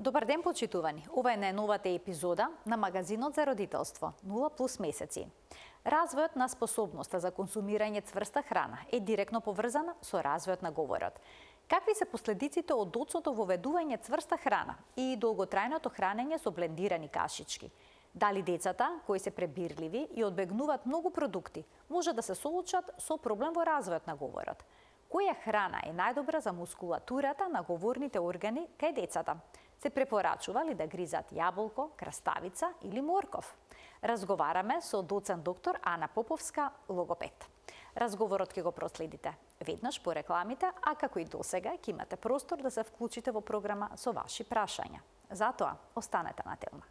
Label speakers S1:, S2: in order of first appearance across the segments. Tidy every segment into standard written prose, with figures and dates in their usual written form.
S1: Добар ден, почитувани! Ова е најновата епизода на магазинот за родителство 0+ месеци. Развојот на способноста за консумирање цврста храна е директно поврзана со развојот на говорот. Какви се последиците од доцното воведување цврста храна и долготрајното хранење со блендирани кашички? Дали децата, кои се пребирливи и одбегнуваат многу продукти, може да се соочат со проблем во развојот на говорот? Која храна е најдобра за мускулатурата на говорните органи кај децата? Се препорачува ли да гризат јаболко, краставица или морков? Разговараме со доцент доктор Ана Поповска, логопед. Разговорот ќе го проследите веднаш по рекламите, а како и досега ќе имате простор да се вклучите во програма со ваши прашања. Затоа, останете на телма.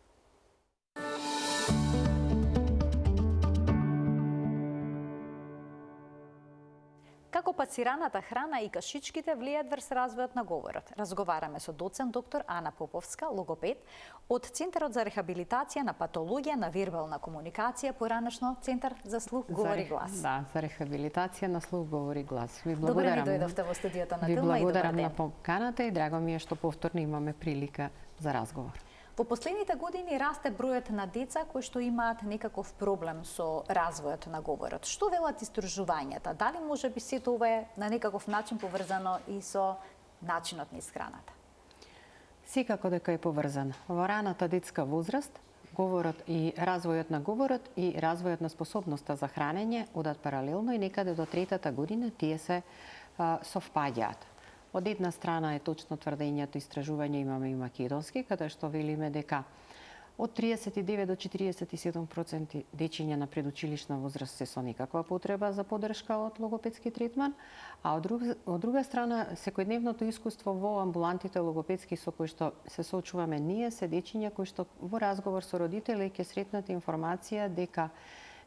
S1: Како пасираната храна и кашичките влијаат врз развојот на говорот? Разговараме со доцент доктор Ана Поповска, логопед, од Центарот за рехабилитација на патологија на вербална комуникација, поранешно Центар за слух, говори глас.
S2: Да, за рехабилитација на слух, говори глас. Ви
S1: благодарам. Добре ви дојдовте во студиото на Телма и добар ден.
S2: Ви благодарам на поканата и драго ми е што повторно имаме прилика за разговор.
S1: Во последните години расте бројот на деца кои што имаат некаков проблем со развојот на говорот. Што велат истражувањата? Дали може би сето ова е на некаков начин поврзано и со начинот на исхраната?
S2: Секако дека е поврзано. Во раната детска возраст, говорот и развојот на говорот и развојот на способноста за хранење одат паралелно и некаде до третата година тие се совпаѓаат. Од една страна е точно тврдењето, истражување имаме и македонски, каде што велиме дека од 39 до 47% дечиња на предучилишна возраст се со некаква потреба за поддршка од логопедски третман, а од друга страна секојдневното искуство во амбулантите логопедски со кои што се соочуваме ние се дечиња кои што во разговор со родители ќе сретнат информација дека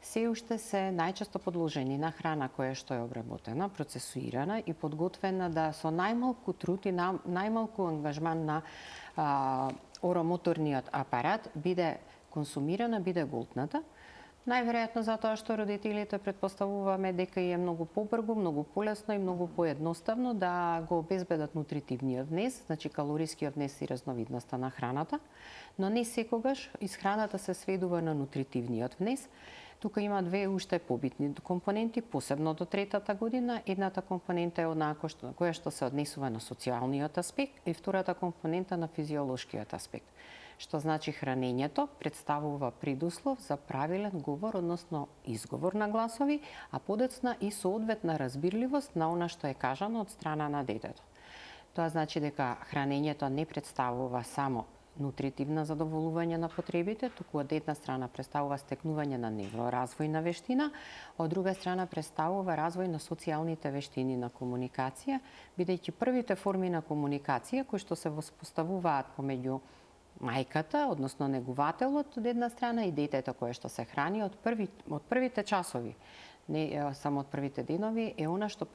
S2: се уште се најчесто подложени на храна која што е обработена, процесуирана и подготвена да со најмалку труд и најмалку ангажман на оромоторниот апарат биде консумирана, биде голтната. Најверојатно затоа што родителите претпоставуваме дека е многу побрзо, многу полесно и многу поедноставно да го обезбедат нутритивниот внес, значи калорискиот внес и разновидноста на храната, но не секогаш исхраната се сведува на нутритивниот внес. Тука има две уште побитни компоненти, посебно до третата година. Едната компонента е однако која што се однесува на социјалниот аспект и втората компонента на физиолошкиот аспект. Што значи хранењето представува предуслов за правилен говор, односно изговор на гласови, а подоцна и соодветна разбирливост на она што е кажано од страна на детето. Тоа значи дека хранењето не представува само нутритивна задоволување на потребите, туку од една страна представува стекнување на невроразвојна вештина, од друга страна представува развој на социјалните вештини на комуникација, бидејќи првите форми на комуникација кои што се воспоставуваат помеѓу мајката, односно негувателот од една страна и детето кое што се храни од првите часови, не само од првите денови, е она што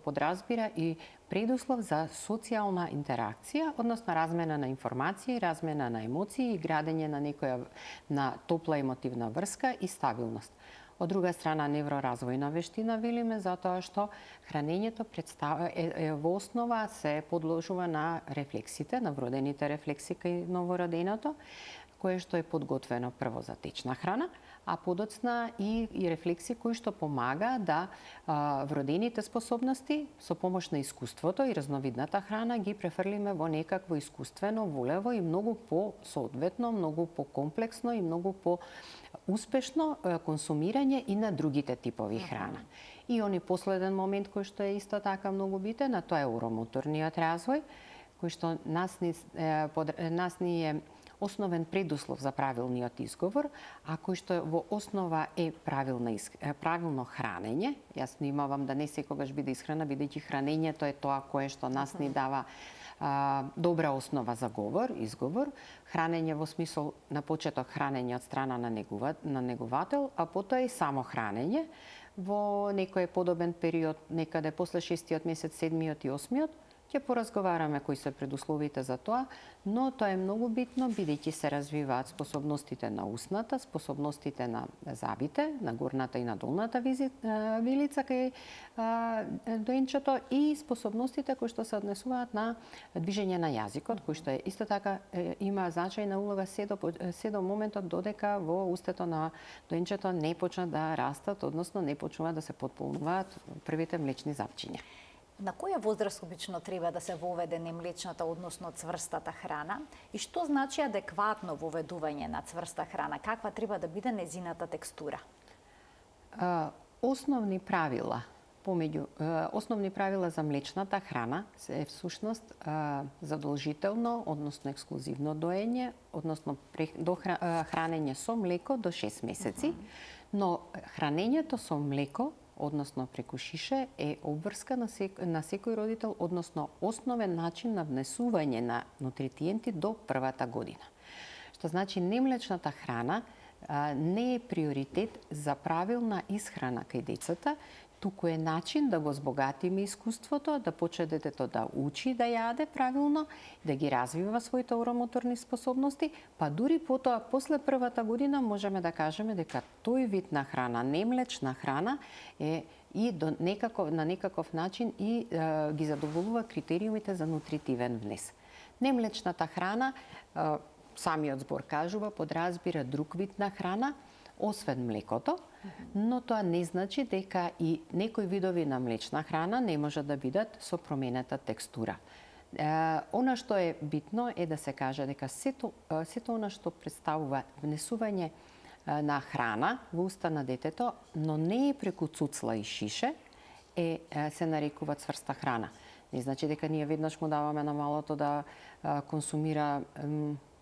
S2: подразбира и предуслов за социјална интеракција, односно размена на информација, размена на емоции и градење на топла емотивна врска и стабилност. Од друга страна, невроразвојна вештина велиме затоа што хранењето во основа се подложува на рефлексите, на вродените рефлекси кај новороденото, кое што е подготвено прво за течна храна, а подоцна и рефлекси кои што помага да вродените способности со помош на искуството и разновидната храна ги префрлиме во некакво искуствено, волево и многу по-соодветно, многу по-комплексно и многу по-успешно консумирање и на другите типови храна. И они последен момент кој што е исто така многу битен, а тоа е оромоторниот развој, кој што нас ни е основен предуслов за правилниот изговор, а кој што во основа е правилно хранење. Јас внимавам да не секогаш биде исхрана, бидејќи хранењето е тоа кое што нас ни дава добра основа за говор, изговор, хранење во смисол на почеток хранење од страна на негувател, а потоа и само хранење во некој подобен период, некаде после 6-тиот месец, 7-миот и 8-миот, Ќе поразговараме кои се предусловите за тоа, но тоа е многу битно бидејќи се развиваат способностите на устната, способностите на забите, на горната и на долната вилица кај доенчето и способностите кои што се однесуваат на движење на јазикот, кој што е исто така има значајна улога се до моментот додека во устето на доенчето не почнат да растат, односно не почнуваат да се потполнуваат првите млечни запчиња.
S1: На која возраст обично треба да се воведе немлечната, односно цврстата храна? И што значи адекватно воведување на цврста храна? Каква треба да биде незината текстура?
S2: Основни правила за млечната храна е всушност задолжително, односно ексклузивно доење, односно хранење со млеко до 6 месеци, но хранењето со млеко односно преку шише, е обврска на секој родител, односно основен начин на внесување на нутритиенти до првата година. Што значи немлечната храна не е приоритет за правилна исхрана кај децата, туку е начин да го збогатиме искуството, да почне детето да учи да јаде правилно, да ги развива своите оромоторни способности, па дури потоа, после првата година, можеме да кажеме дека тој вид на храна, немлечна храна, е и на некаков начин и ги задоволува критериумите за нутритивен внес. Немлечната храна, самиот збор кажува, подразбира друг вид на храна, освен млекото, но тоа не значи дека и некои видови на млечна храна не можат да бидат со променета текстура. Она што е битно е да се каже дека сето она што представува внесување на храна во уста на детето, но не е преку цуцла и шише, се нарекува цврста храна. Не значи дека ние веднаш му даваме на малото да консумира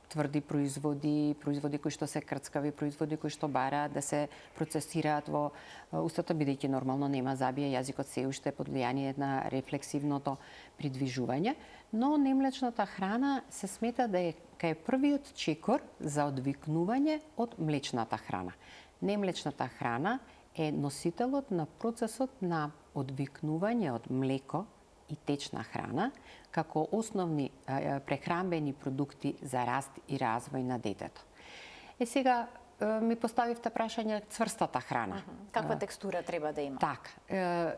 S2: тврди производи кои што се крцкави, производи кои што бараат да се процесираат во устата, бидејќи нормално нема забија, јазикот се уште под влијание на рефлексивното придвижување, но немлечната храна се смета да е кај првиот чекор за одвикнување од млечната храна. Немлечната храна е носителот на процесот на одвикнување од млеко и течна храна како основни прехранбени продукти за раст и развој на детето. Сега ми поставивте прашање цврстата храна.
S1: Каква текстура треба да има?
S2: Така,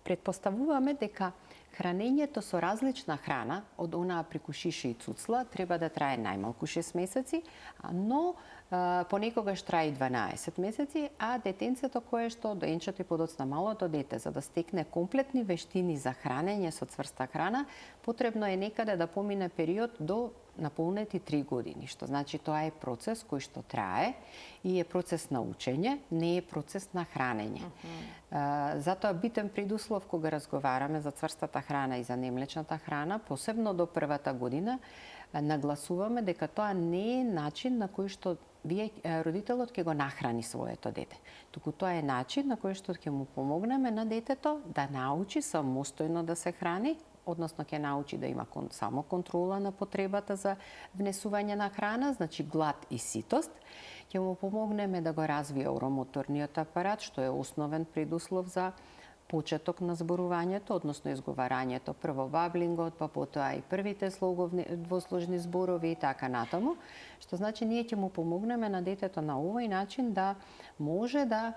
S2: предпоставуваме дека хранењето со различна храна од онаа преку шише и цуцла треба да трае најмалку 6 месеци, но понекогаш трае и 12 месеци, а детенцето кое што доенчето и подоцна малото дете, за да стекне комплетни вештини за хранење со цврста храна, потребно е некаде да помине период до наполнети 3 години, што значи тоа е процес кој што трае и е процес на учење, не е процес на хранење. Затоа битен предуслов кога разговараме за цврстата храна и за немлечната храна, посебно до првата година, нагласуваме дека тоа не е начин на кој што родителот ќе го нахрани своето дете. Туку тоа е начин на кој што ќе му помогнеме на детето да научи самостојно да се храни, односно ќе научи да има само контрола на потребата за внесување на храна, значи глад и ситост. Ќе му помогнеме да го развие оромоторниот апарат, што е основен предуслов за почеток на зборувањето, односно изговарањето, прво баблингот, па потоа и првите двосложни зборови и така натаму, што значи ние ќе му помогнеме на детето на овој начин да може да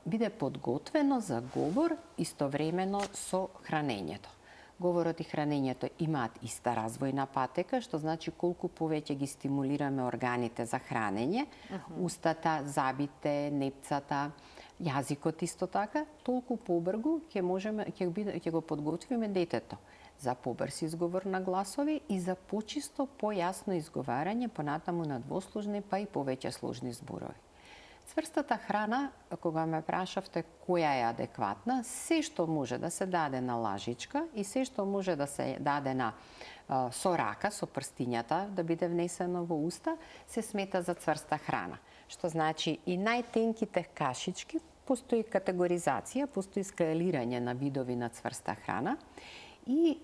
S2: биде подготвено за говор истовремено со хранењето. Говорот и хранењето имаат иста развојна патека, што значи колку повеќе ги стимулираме органите за хранење, устата, забите, непцата, јазикот исто така, толку побрзо ќе го подготвиме детето за побрз изговор на гласови и за почисто, појасно изговарање понатаму на двосложни па и повеќе сложни зборови. Цврстата храна, кога ме прашавте која е адекватна, се што може да се даде на лажичка и се што може да се даде со рака, со прстињата, да биде внесено во уста, се смета за цврста храна. Што значи и најтенките кашички, постои категоризација, постои скалирање на видови на цврста храна И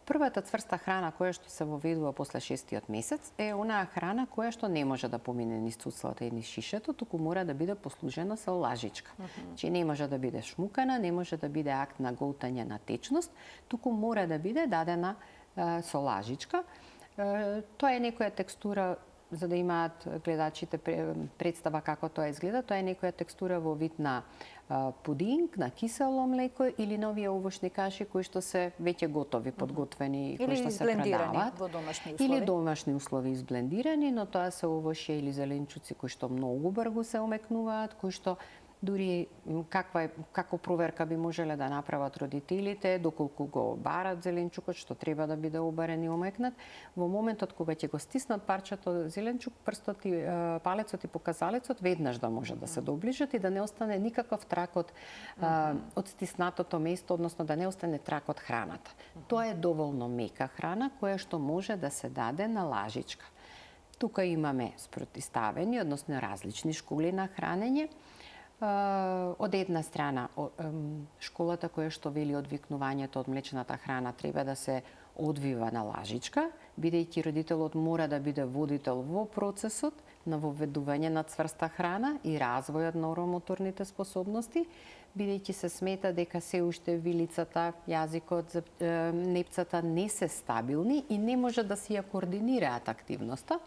S2: првата цврста храна која што се воведува после 6-тиот месец е онаа храна која што не може да помине низ цуцлата и низ шишето, туку мора да биде послужена со лажичка. Значи не може да биде шмукана, не може да биде акт на голтање на течност, туку мора да биде дадена со лажичка. Тоа е некоја текстура, за да имаат гледачите представа како тоа изгледа, тоа е некоја текстура во вид на пудинг, на кисело млеко или на овие овошни каши кои што се веќе готови, подготвени, кои што се продаваат.
S1: Во домашни услови.
S2: Или домашни услови изблендирани, но тоа се овошје или зеленчуци кои што многу брзо се омекнуваат, кои што дури како проверка би можеле да направат родителите, доколку го барат зеленчукот, што треба да биде обарен и омекнат, во моментот кога ќе го стиснат парчето зеленчук, прстот и палецот и показалецот веднаш да може да се доближат и да не остане никаков трак од стиснатото место, односно да не остане трак од храната. Тоа е доволно мека храна која што може да се даде на лажичка. Тука имаме спротиставени, односно различни школи на хранење. Од една страна, школата која што вели одвикнувањето од млечната храна треба да се одвива на лажичка, бидејќи родителот мора да биде водител во процесот на воведување на цврста храна и развојот на оромоторните способности, бидејќи се смета дека се уште вилицата, јазикот, непцата не се стабилни и не може да си ја координираат активноста.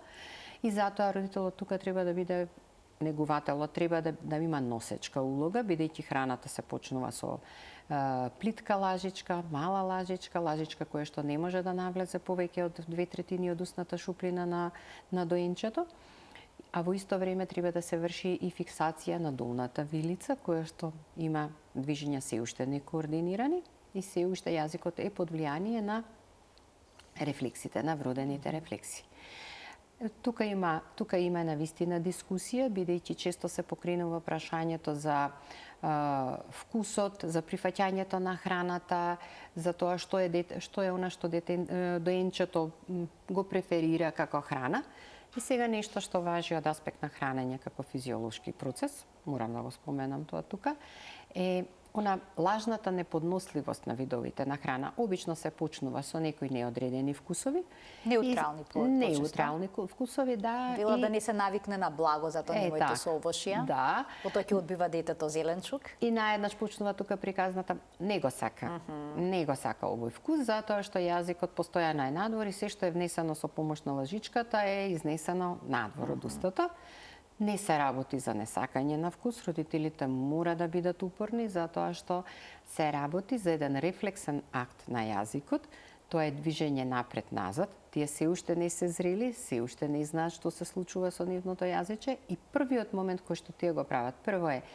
S2: И затоа родителот тука треба да биде негувателот, треба да има носечка улога, бидејќи храната се почнува со плитка лажичка, мала лажичка, лажичка која што не може да навлезе повеќе од 2/3 од устната шуплина на доенчето. А во исто време треба да се врши и фиксација на долната вилица, која што има движења се уште некоординирани и се уште јазикот е под влијание на рефлексите, на вродените рефлекси. Тука има навистина дискусија, бидејќи често се покренува прашањето за вкусот, за прифаќањето на храната, за тоа што е она што доенчето го преферира како храна. И сега нешто што важи од аспект на хранење како физиолошки процес, морам да го споменам тоа тука, е она лажната неподносливост на видовите на храна. Обично се почнува со некои неодредени вкусови. Неутрални вкусови, да.
S1: Било да не се навикне на благо, затоа немојте со овошја.
S2: Да.
S1: Потоа ќе одбива детето зеленчук.
S2: И наеднаш почнува тука приказната, не го сака. Не го сака овој вкус, затоа што јазикот постојано е надвор и се што е внесено со помош на лажичката е изнесено надвор од устата. Не се работи за несакање на вкус, родителите мора да бидат упорни затоа што се работи за еден рефлексен акт на јазикот, тоа е движење напред-назад, тие се уште не се зрели, се уште не знаат што се случува со нивното јазиче и првиот момент кој што тие го прават, прво е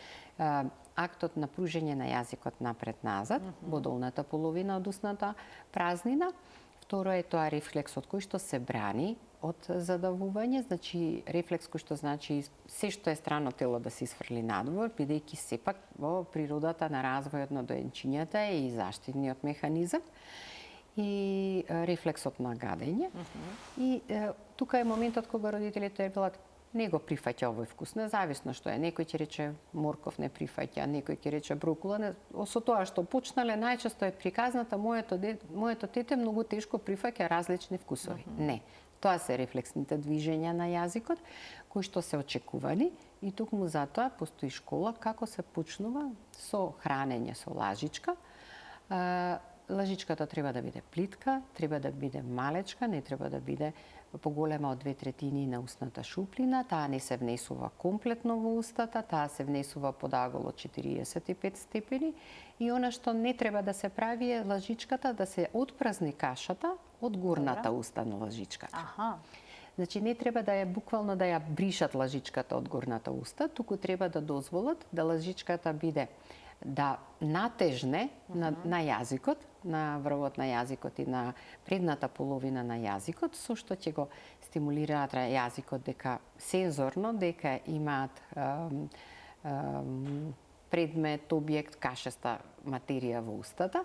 S2: актот на пружење на јазикот напред-назад, во долната половина од устната празнина, второ е тоа рефлексот кој што се брани од задавување, значи рефлекс кој што значи се што е страно тело да се изфрли надвор, бидејќи сепак во природата на развојот на доенчињата е и заштитниот механизам и рефлексот на гадење. И тука е моментот кога родителите велат не го прифаќа овој вкус, независно што е. Некој ќе рече морков не прифаќа, некој ќе рече брокула. Со тоа што почнале, најчесто е приказната моето дете многу тешко прифаќа различни вкусови. Не. Тоа се рефлексните движења на јазикот, кои што се очекувани и токму затоа постои школа како се почнува со хранење со лажичка. Лажичката треба да биде плитка, треба да биде малечка, не треба да биде поголема од 2/3 на устната шуплина, таа не се внесува комплетно во устата, таа се внесува под агол од 45 степени и она што не треба да се прави е лажичката да се отпразни кашата од горната уста на лажичката. Значи не треба да ја буквално да ја бришат лажичката од горната уста, туку треба да дозволат да лажичката биде да натежне на јазикот, на врвот на јазикот и на предната половина на јазикот, со што ќе го стимулираат јазикот дека сензорно, дека имаат предмет, објект, кашеста материја во устата.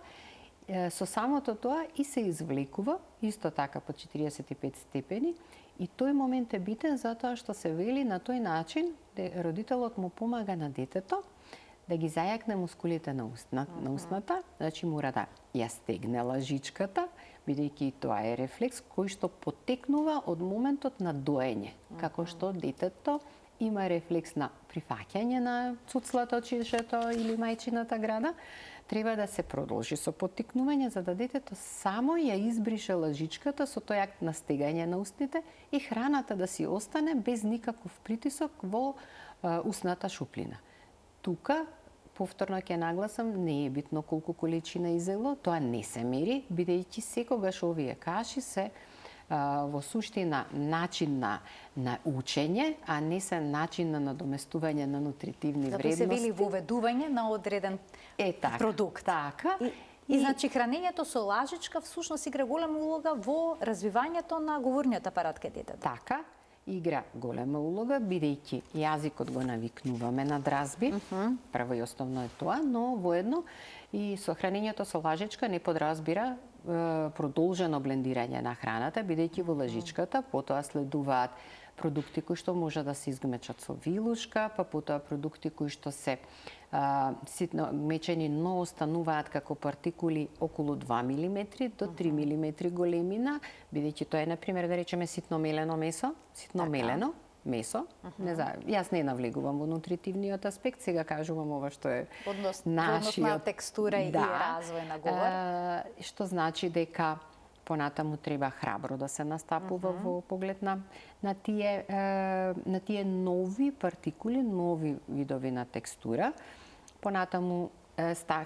S2: Со самото тоа и се извлекува, исто така по 45 степени, и тој момент е битен затоа што се вели на тој начин родителот му помага на детето да ги зајакне мускулите на устната, значи мора да ја стегне лажичката, бидејќи тоа е рефлекс кој што потекнува од моментот на доење, како што детето има рефлекс на прифаќање на цуцлата од шишето или мајчината града, треба да се продолжи со поттикнување за да детето само ја избрише лажичката со тој акт на стегање на устните и храната да си остане без никаков притисок во устната шуплина. Тука повторно ќе нагласам, не е битно колку количина изело, тоа не се мери, бидејќи секогаш овие каши се во суштина начин на учење, а не се начин на надоместување на нутритивни вредности.
S1: Затоа се вели воведување на одреден продукт.
S2: Така.
S1: И значи хранењето со лажичка всушност игра голема улога во развивањето на говорниот апарат кај детето.
S2: Така, игра голема улога, бидејќи јазикот го навикнуваме на дразби, прво и основно е тоа, но воедно и со хранењето со лажичка не подразбира продолжено блендирање на храната, бидејќи во лажичката потоа следуваат продукти кои што може да се изгмечат со вилушка, па потоа продукти кои што се ситно мечени, но остануваат како партикули околу 2 мм до 3 мм големина, бидејќи тоа е, например, да речеме ситно мелено месо, мелено месо. Не знам, јас не навлегувам во нутритивниот аспект, сега кажувам ова што е
S1: нашиот текстура и развој на говор.
S2: Што значи дека понатаму треба храбро да се настапува во поглед на тие нови партикули, нови видови на текстура. Понатаму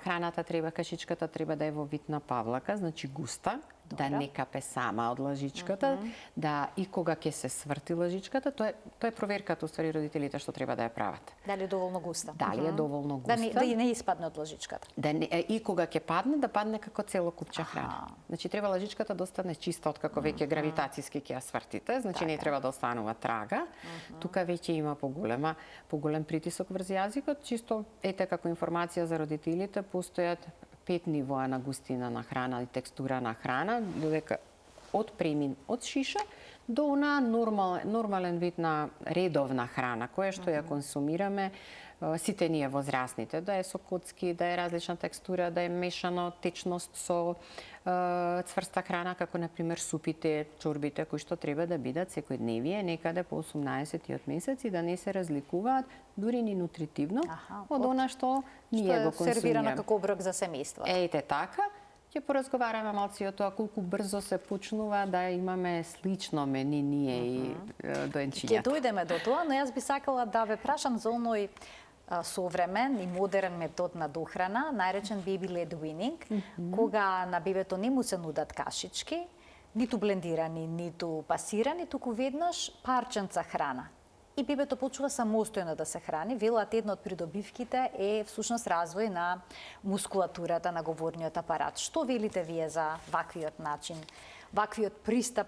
S2: храната треба, кашичката треба да е во вид на павлака, значи густа, да не капе сама од лажичката, да и кога ќе се сврти лажичката, тоа е проверката уствари родителите што треба да ја прават.
S1: Дали е доволно густа?
S2: Дали е доволно густа?
S1: Да не испадне од лажичката.
S2: И кога ќе падне, да падне како цело купче храна. Значи треба лажичката да остане чиста од како веќе гравитацијски ќе ја свртите, значи не треба да останува трага. Тука веќе има поголем притисок врз јазикот, чисто ете како информација за родителите, постојат 5 нивоа на густина на храна и текстура на храна, додека од премин од шиша до она нормален вид на редовна храна, која што ја консумираме сите ние возрастните, да е со коцки, да е различна текстура, да е мешано течност со цврста храна, како например супите, чорбите, кои што треба да бидат секојдневие, некаде по 18-тиот месец и да не се разликуваат дури ни нутритивно од она што ние го консумираме.
S1: Сервирано како оброк за семејство.
S2: Ете така. Ќе поразговараме малци о тоа колку брзо се почнува да имаме слично мени ние и доенчињата.
S1: Ќе дојдеме до тоа, но јас би сакала да ве прашам за оној современ и модерен метод на дохрана, наречен baby led weaning, кога на бебето не му се нудат кашички, ниту блендирани, ниту пасирани, туку веднаш парченца храна. И бебето почува самостојно да се храни. Велат една од придобивките е всушност развој на мускулатурата на говорниот апарат. Што велите вие за ваквиот начин, ваквиот пристап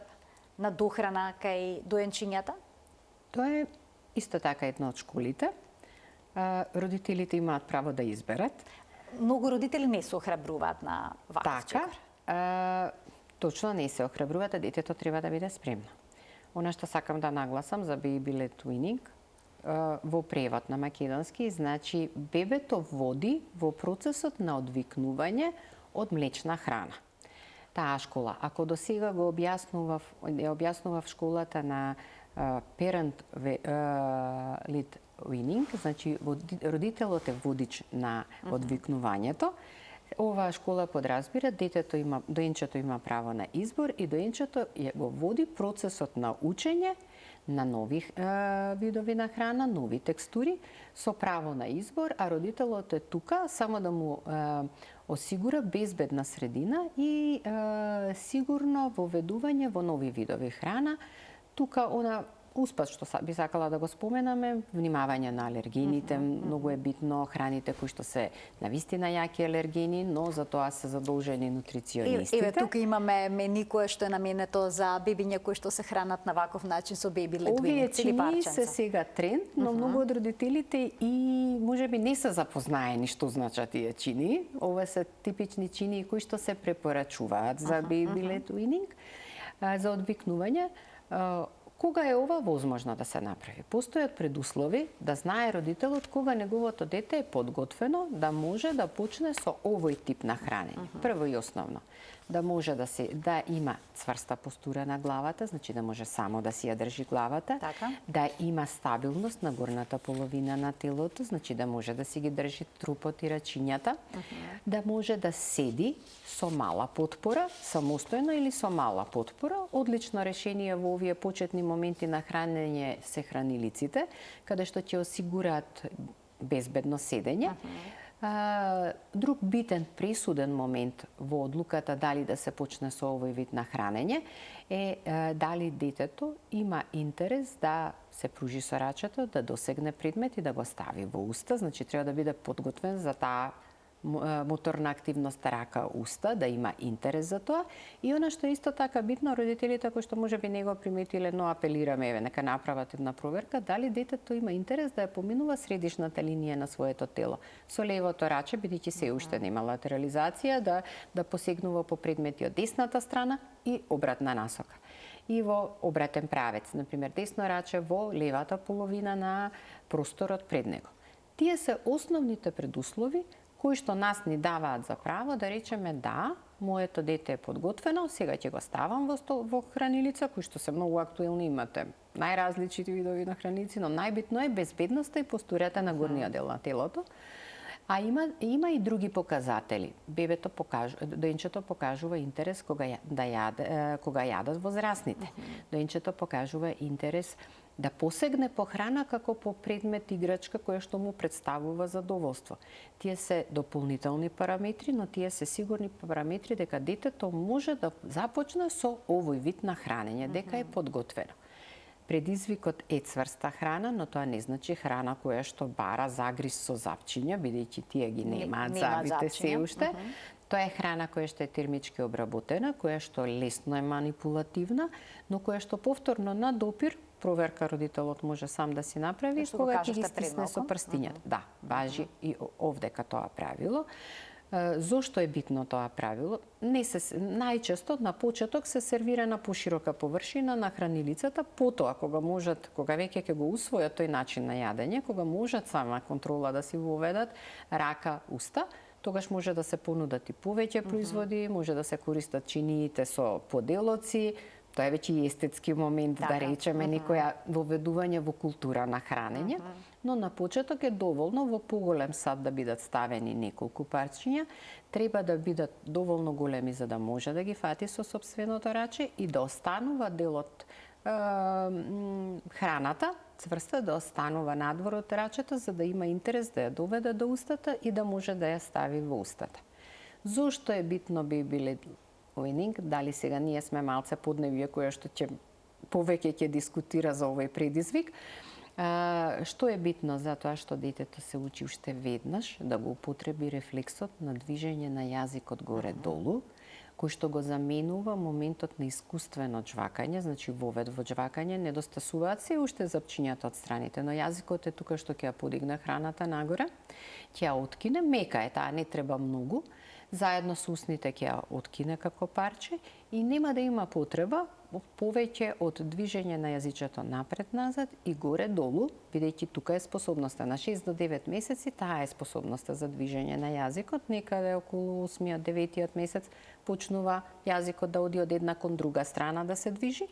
S1: на дохрана кај доенчињата?
S2: Тоа е исто така една од школите. Родителите имаат право да изберат.
S1: Многу родители не се охрабруваат на ваков чекор.
S2: Така, точно не се охрабруваат, а детето треба да биде спремно. Она што сакам да нагласам за baby led weaning, во превод на македонски, значи бебето води во процесот на одвикнување од млечна храна. Таа школа, ако до сега го објаснував школата на parent led weaning, значи родителот е водич на одвикнувањето, оваа школа подразбира доенчето има право на избор и доенчето го води процесот на учење на нови видови на храна, нови текстури со право на избор, а родителот е тука само да му осигура безбедна средина и сигурно воведување во нови видови храна. Тука она успат што би сакала да го споменаме, внимавање на алергените, многу е битно, храните кои што се навистина јаки алергени, но за тоа се задолжени нутриционистите.
S1: Еве тука имаме мени кое што е наменето за бебиња кои што се хранат на ваков начин со baby led weaning или парченца.
S2: Овие чини се сега тренд, но многу од родителите и можеби не се запознаени што значат тие чини. Ова се типични чини кои што се препорачуваат за baby led weaning, за одвикнување. Кога е ова возможно да се направи? Постојат предуслови да знае родителот кога неговото дете е подготвено да може да почне со овој тип на хранење. Прво и основно, да може да има цврста постура на главата, значи да може само да си ја држи главата,
S1: Така.
S2: да има стабилност на горната половина на телото, значи да може да си ги држи трупот и рачињата, да може да седи со мала потпора, самостојно или со мала потпора. Одлично решение во овие почетни моменти на хранење се хранилиците, каде што ќе осигураат безбедно седење. Друг битен пресуден момент во одлуката дали да се почне со овој вид на хранење е дали детето има интерес да се пружи со рачето, да досегне предмет и да го стави во уста, значи треба да биде подготвен за таа моторна активност рака-уста, да има интерес за тоа. И она што е исто така битно, родителите кои што можеби не го приметиле, но апелираме, нека направат една проверка, дали детето има интерес да ја поминува средишната линија на своето тело. Со левото раче, бидејќи се уште нема латерализација, да посегнува по предмети од десната страна и обратна насока. И во обратен правец, например, десно раче во левата половина на просторот пред него. Тие се основните предуслови кои што нас ни даваат за право да речеме да, моето дете е подготвено, сега ќе го ставам во хранилица, кои што се многу актуелни, имате најразличити видови на хранилици, но најбитно е безбедноста и постурата на горниот дел на телото. А има и други показатели. Доенчето покажува интерес кога јадат возрастните. Доенчето покажува интерес да посегне по храна како по предмет играчка која што му представува задоволство. Тие се дополнителни параметри, но тие се сигурни параметри дека детето може да започне со овој вид на хранење, дека е подготвено. Предизвикот е цврста храна, но тоа не значи храна која што бара загриз со запчиња, бидејќи тие ги немаат забите се уште. Тоа е храна која што е термички обработена, која што лесно е манипулативна, но која што повторно на допир проверка родителот може сам да си направи кога ќе ги стисне со прстињата. Да, важи и овдека тоа правило. Зошто е битно тоа правило? Најчесто на почеток се сервира на поширока површина на хранилицата, потоа кога веќе ќе го усвојат тој начин на јадење, кога можат сама контрола да си воведат рака, уста, тогаш може да се понудат и повеќе производи, може да се користат чиниите со поделоци. Тоа е веќе и естетски момент, да речеме, некоја воведување во култура на хранење, но на почеток е доволно во поголем сад да бидат ставени неколку парчиња, треба да бидат доволно големи за да може да ги фати со сопственото раче и да останува дел од храната, цврста да останува надвор од рачето за да има интерес да ја доведе до устата и да може да ја стави во устата. Зошто е битно baby led weaning? Дали сега ние сме малце подневие која што повеќе ќе дискутира за овој предизвик. Што е битно? Затоа што детето се учи уште веднаш да го употреби рефлексот на движење на јазикот горе-долу, кој што го заменува моментот на искуствено жвакање, значи вовед во жвакање, недостасуваат се уште запчињата од страните, но јазикот е тука што ќе ја подигне храната нагоре, ќе ја откине, мека е таа, не треба многу, заедно со усните ќе ја откине како парче и нема да има потреба повеќе од движење на јазичето напред-назад и горе-долу, бидејќи тука е способноста на 6 до 9 месеци, таа е способноста за движење на јазикот, некаде околу 8-9 месец почнува јазикот да оди од една кон друга страна да се движи,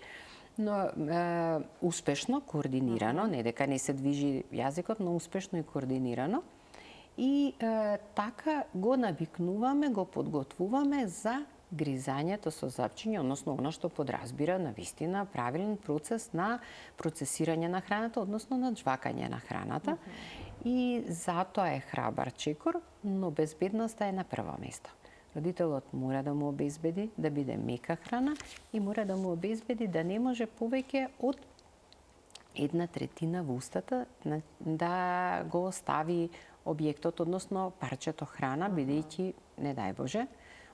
S2: но успешно, координирано, не дека не се движи јазикот, но успешно и координирано. И така го навикнуваме, го подготвуваме за гризањето со запчиња, односно она што подразбира на вистина правилен процес на процесирање на храната, односно на жвакање на храната. И затоа е храбар чекор, но безбедноста е на прво место. Родителот мора да му обезбеди да биде мека храна и мора да му обезбеди да не може повеќе од 1/3 во устата да го остави објектот, односно парчето храна, бидејќи, не дај Боже,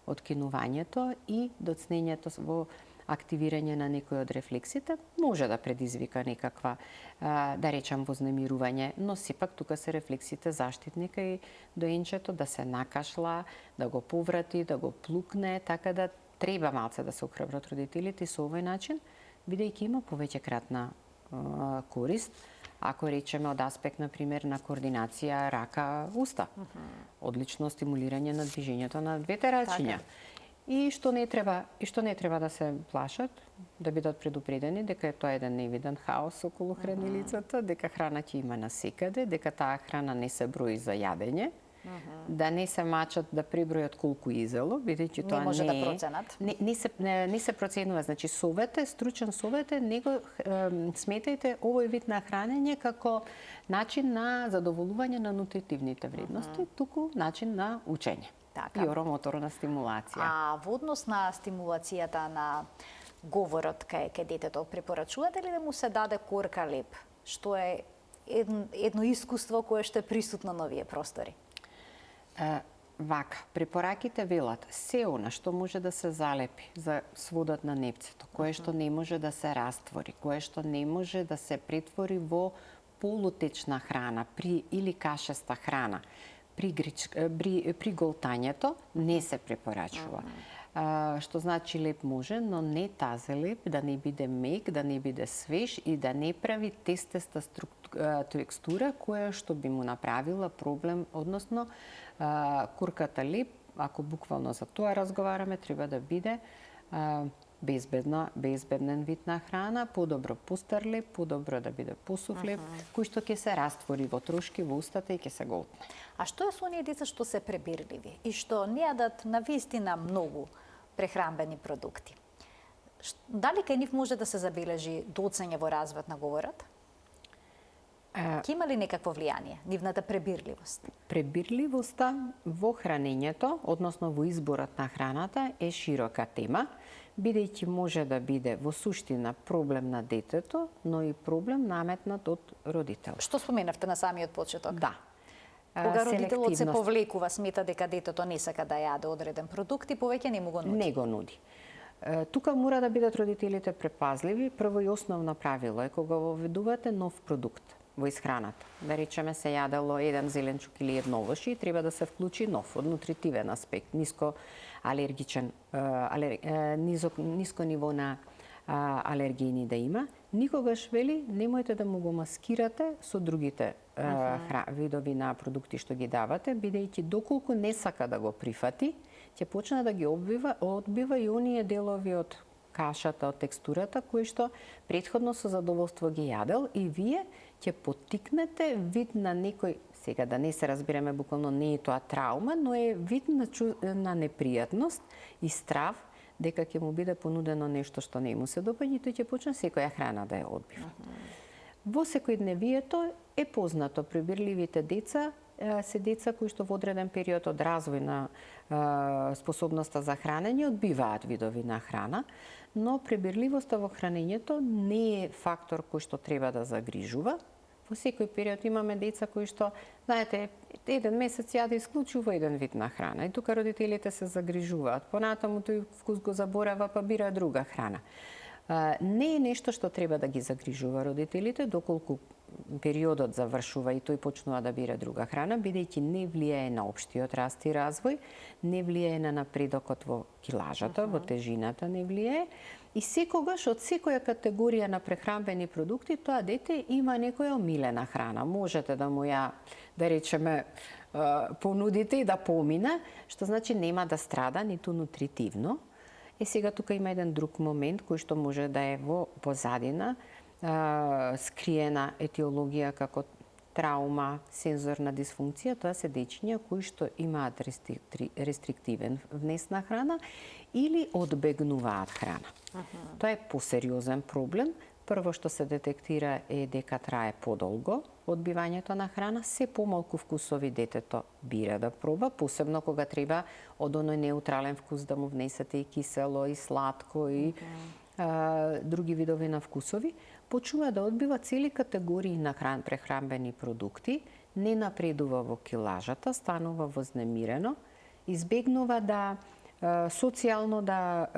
S2: откинувањето и доцнењето во активирање на некој од рефлексите може да предизвика некаква, да речам, вознемирување, но сепак тука се рефлексите заштитни кај доенчето да се накашла, да го поврати, да го плукне, така да треба малце да се охрабрат родителите и со овој начин бидејќи има повеќекратна корист, ако речеме од аспект, например, на координација рака-уста. Одлично стимулирање на движењето на двете рачиња. И што не треба да се плашат, да бидат предупредени дека тоа е еден невиден хаос околу хранилицата, дека храна ќе има насекаде, дека таа храна не се брои за јадење, да не се мачат да пребројат колку изело, бидејќи тоа
S1: не може да проценат.
S2: Не се проценува, значи стручен совет е него сметајте овој вид на хранење како начин на задоволување на нутритивните вредности, туку начин на учење.
S1: Така.
S2: И оромоторна стимулација.
S1: А во однос на стимулацијата на говорот кај детето, препорачувате ли да му се даде корка леп, што е едно искуство кое што е присутно на овие простори?
S2: Вака, препораките велат се она што може да се залепи за сводот на непцето, кое што не може да се раствори, кое што не може да се претвори во полутечна храна или кашеста храна, при голтањето не се препорачува. Што значи леп може, но не тазе леп, да не биде мек, да не биде свеж и да не прави тестеста текстура која што би му направила проблем, односно курката леп, ако буквално за тоа разговараме, треба да биде безбеден вид на храна, подобро пустар леп, подобро да биде посув леп, кој што ќе се раствори во трошки во устата и ќе се голтне.
S1: А што е со оние деца што се пребирливи и што не јадат навистина многу прехранбени продукти? Дали кај нив може да се забележи доцење во развојот на говорот? Ке има ли некакво влијание, нивната пребирливост?
S2: Пребирливоста во хранењето, односно во изборот на храната, е широка тема, бидејќи може да биде во суштина проблем на детето, но и проблем наметнат од родител.
S1: Што споменавте на самиот почеток?
S2: Да.
S1: Кога родителот се повлекува, смета дека детето не сака да јаде одреден продукт и повеќе не му го нуди.
S2: Не го нуди. Тука мора да бидат родителите препазливи. Прво и основно правило е кога воведувате нов продукт во исхраната. Да речеме се јадело еден зеленчук или едно овошје, треба да се вклучи нов од нутритивен аспект, ниско алергичен, ниско ниво на алергени да има. Никогаш вели немојте да му го маскирате со другите видови на продукти што ги давате, бидејќи доколку не сака да го прифати, ќе почне да ги одбива и оние делови од кашата, од текстурата, кои што претходно со задоволство ги јадел и вие ќе поттикнете вид на некој, сега да не се разбираме буквално, не е тоа траума, но е вид на непријатност и страв дека ќе му биде понудено нешто што не му се допаѓа и тој ќе почне секоја храна да ја одбива. Во секојдневието е познато пребирливите деца се деца кои што во одреден период од развој на способноста за хранење одбиваат видови на храна, но пребирливоста во хранењето не е фактор кој што треба да загрижува. Во секој период имаме деца кои што, знаете, еден месец јаде исклучува еден вид на храна и тука родителите се загрижуваат. Понатаму тој вкус го заборава па бира друга храна. Не е нешто што треба да ги загрижува родителите, доколку периодот завршува и тој почнува да бира друга храна, бидејќи не влијае на општиот раст и развој, не влијае на напредокот во килажата, во тежината не влијае. И секогаш од секоја категорија на прехранбени продукти тоа дете има некоја омилена храна. Можете да му ја, да речеме, понудите и да помине, што значи нема да страда ниту нутритивно. Сега тука има еден друг момент кој што може да е во позадина, скриена етиологија како траума, сензорна дисфункција, тоа се дечиња кои што имаат рестриктивен внес на храна или одбегнуваат храна. Тоа е посериозен проблем. Прво што се детектира е дека трае подолго одбивањето на храна, се помалку вкусови детето бира да проба, посебно кога треба од оној неутрален вкус да му внесете и кисело, и сладко, и други видови на вкусови, почнува да одбива цели категории на прехранбени продукти, не напредува во килажата, станува вознемирено, избегнува да социјално да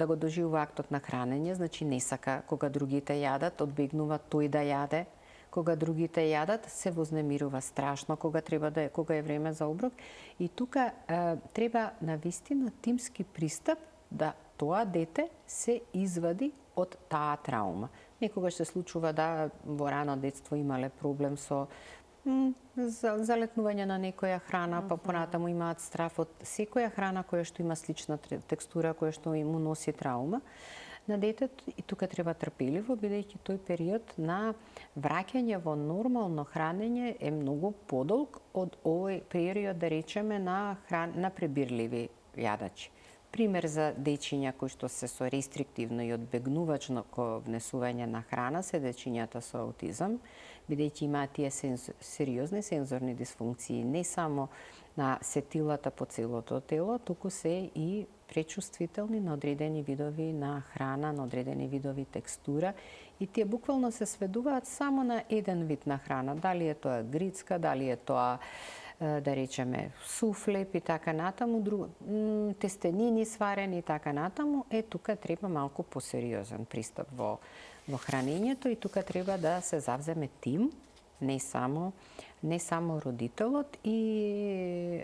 S2: го доживува актот на хранење, значи не сака кога другите јадат, одбегнува тој да јаде, кога другите јадат, се вознемирува страшно кога е време за оброк и тука треба навистина тимски пристап да тоа дете се извади од таа траума. Некогаш се случува да во рано детство имале проблем со залетнување на некоја храна, па понатаму имаат страф од секоја храна која што има слична текстура, која што му носи траума на детето, и тука треба трпеливо, бидејќи тој период на враќање во нормално хранење е многу подолг од овој период, да речеме, на пребирливи јадачи. Пример за дечиња кои што се со рестриктивно и одбегнувачно внесување на храна се дечињата со аутизам, бидејќи имаат тие сериозни сензорни дисфункции, не само на сетилата по целото тело, туку се и пречувствителни на одредени видови на храна, на одредени видови текстура, и тие буквално се сведуваат само на еден вид на храна, дали е тоа грицка, дали е тоа, да речеме, суфлеп и така натаму, тестенини сварени и така натаму. Тука треба малку посериозен пристап во хранењето, и тука треба да се завземе тим, не само родителот и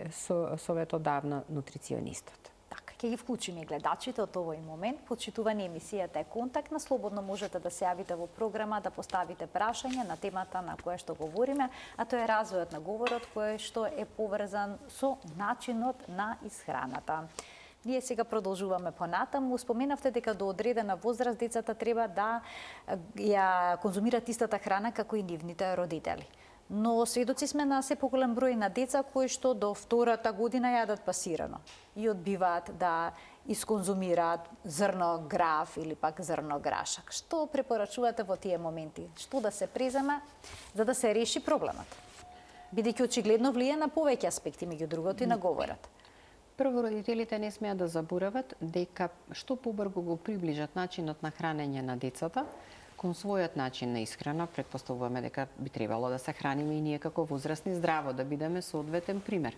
S2: советодавно нутриционистот.
S1: Ќе ги вклучиме гледачите од овој момент. Почитувани, емисијата е Контактна. Слободно можете да се јавите во програма, да поставите прашање на темата на која што говориме, а тоа е развојот на говорот, кој што е поврзан со начинот на исхраната. Ние сега продолжуваме понатаму. Споменавте дека до одредена возраст децата треба да ја конзумираат истата храна како и нивните родители. Но сведоци сме на се поголем број на деца кои што до втората година јадат пасирано и одбиваат да исконзумираат зрно граф или пак зрно грашак. Што препорачувате во тие моменти? Што да се преземе за да се реши проблемот? Бидејќи очигледно влие на повеќе аспекти, меѓу другото и на говорот.
S2: Прво, родителите не смеат да заборават дека што побрзо го приближат начинот на хранење на децата кон својот начин на исхрана. Предпоставуваме дека би требало да се храниме и ние како возрастни здраво, да бидеме соодветен пример.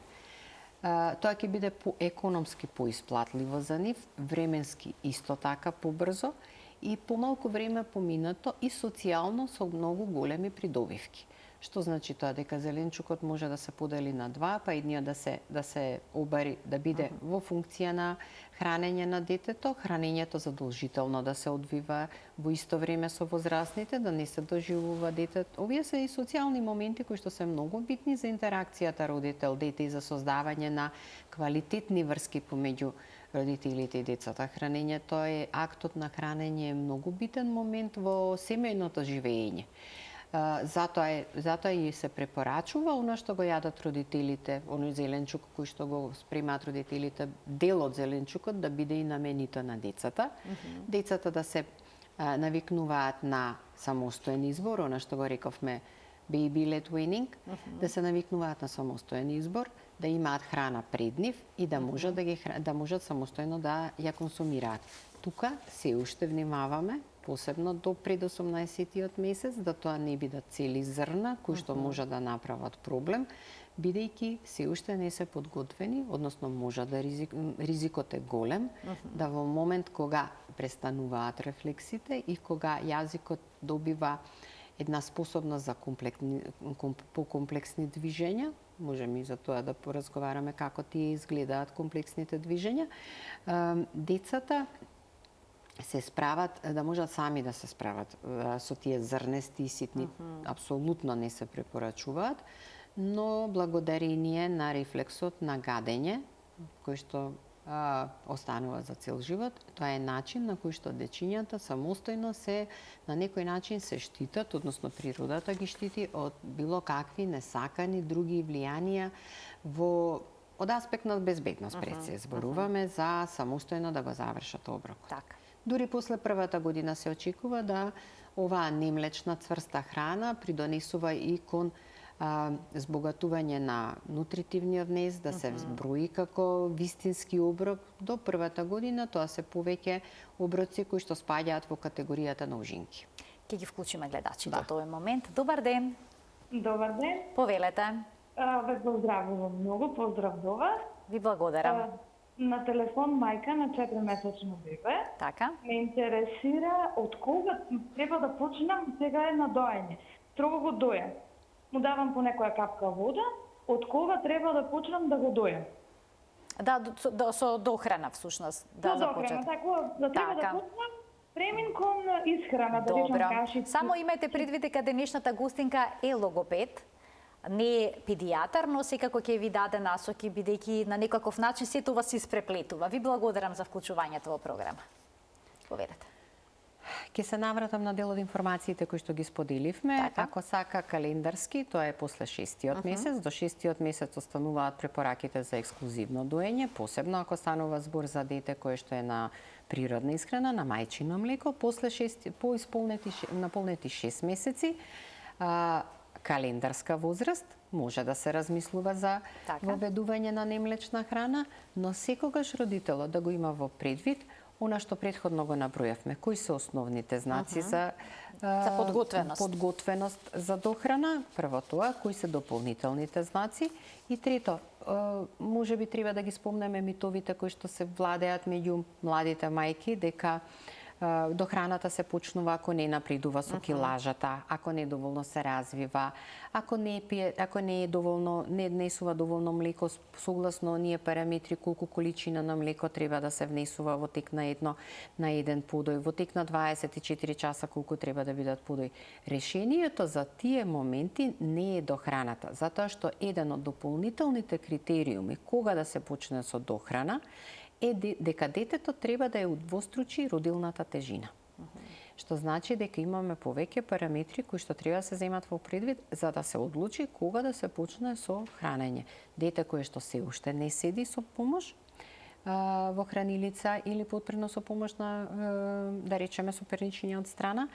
S2: Тоа ќе биде економски поисплатливо за нив, временски исто така побрзо и помалку време поминато и социјално со многу големи придобивки. Што значи тоа? Дека зеленчукот може да се подели на два, па едниот да се обари, да биде во функција на хранење на детето, хранењето задолжително да се одвива во исто време со возрастните, да не се доживува детето. Овие се и социјални моменти кои што се многу битни за интеракцијата родител-дете и за создавање на квалитетни врски помеѓу родителите и децата. Хранењето е актот на хранење, е многу битен момент во семејното живење. Затоа и се препорачува оно што го јадат родителите, оној зеленчук кој што го спремаат родителите, дел од зеленчукот да биде и наменито на децата. Децата да се навикнуваат на самостоен избор, оно што го рековме baby-led weaning, да се навикнуваат на самостоен избор, да имаат храна пред нив и да можат да можат самостојно да ја консумираат. Тука се уште внимаваме, посебно до пред 18-тиот месец, да тоа не бидат цели зрна кои што може да направат проблем, бидејќи се уште не се подготвени, односно може да ризикот е голем, да во момент кога престануваат рефлексите и кога јазикот добива една способност за покомплексни движења, можеме и за тоа да поразговараме како тие изгледаат комплексните движења, децата се справат, да можат сами да се справат со тие зрнести и ситни, апсолутно не се препорачуваат, но благодарение на рефлексот на гадење, кој што останува за цел живот, тоа е начин на кој што дечињата самостојно на некој начин се штитат, односно природата ги штити од било какви несакани други влијанија од аспект на безбедност, пред се зборуваме за самостојно да го завршат оброкот.
S1: Така.
S2: Дури после првата година се очекува да оваа немлечна цврста храна придонесува и кон збогатување на нутритивниот внес, да се зброи како вистински оброк. До првата година тоа се повеќе оброци кои што спаѓаат во категоријата на ужинки.
S1: Ќе ги вклучиме гледачите од овој момент. Добар ден.
S3: Добар ден.
S1: Повелете.
S3: Ве поздравувам многу, поздрав до вас.
S1: Ви благодарам.
S3: На телефон мајка на 4-месечно бебе.
S1: Така.
S3: Ме интересира од кога треба да почнам, сега е на доење. Строго го дојам. Му давам по некоја капка вода, од кога треба да почнам да го дојам?
S1: Да, со дохрана всушност, да,
S3: Со
S1: за
S3: дохрана,
S1: почеток.
S3: така да треба да
S1: Така.
S3: почнам премин кон исхрана, да речам
S1: Добро.
S3: кашици.
S1: Само имајте предвид дека денешната гостинка е логопед, не е педијатар, но секако ќе ви даде насоки, бидејќи на некаков начин се тоа се испреплетува. Ви благодарам за вклучувањето во програма. Поведете.
S2: Ке се навратам на дел од информациите кои што ги споделивме.
S1: Така.
S2: Ако сака календарски, тоа е после 6-тиот месец. До 6-тиот месец остануваат препораките за ексклузивно доење, посебно ако станува збор за дете кое што е на природна исхрана, на мајчино млеко, по наполнети 6 месеци, календарска возраст, може да се размислува за
S1: Така.
S2: воведување на немлечна храна, но секогаш родителот да го има во предвид она што претходно го набројавме. Кои се основните знаци за подготвеност за дохрана? Прво тоа, кои се дополнителните знаци? И трето, може би треба да ги спомнеме митовите кои што се владеат меѓу младите мајки, дека дохраната се почнува ако не напредува со килажата, ако не доволно се развива, ако не пие, ако не е доволно, не внесува доволно млеко согласно оние параметри колку количина на млеко треба да се внесува во тек на еден подој, во тек на 24 часа колку треба да бидат подој. Решението за тие моменти не е дохраната, затоа што еден од дополнителните критериуми кога да се почне со дохрана е дека детето треба да ја удвостручи родилната тежина. Што значи дека имаме повеќе параметри кои што треба да се земат во предвид за да се одлучи кога да се почне со хранење. Дете кое што се уште не седи со помош во хранилица или потпрено со помош на, да речеме, соперничење од страна,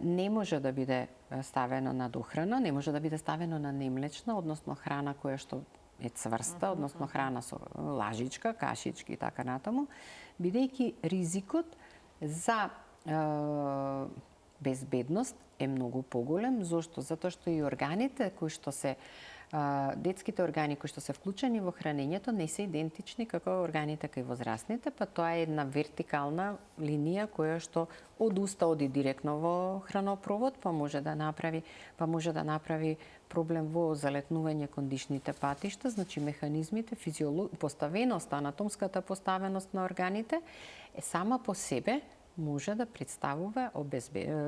S2: не може да биде ставено на дохрана, не може да биде ставено на немлечна, односно храна која што е цврста, односно храна со лажичка, кашички и така натаму, бидејќи ризикот за безбедност е многу поголем. Зошто? Затоа што и органите кои што се детските органи кои што се вклучени во хранењето не се идентични како органите кај возрастните, па тоа е една вертикална линија која што од уста оди директно во хранопровод, па може да направи проблем во залетнување кон дишните патишта, значи механизмите, поставеноста, анатомската поставеност на органите сама по себе може да представува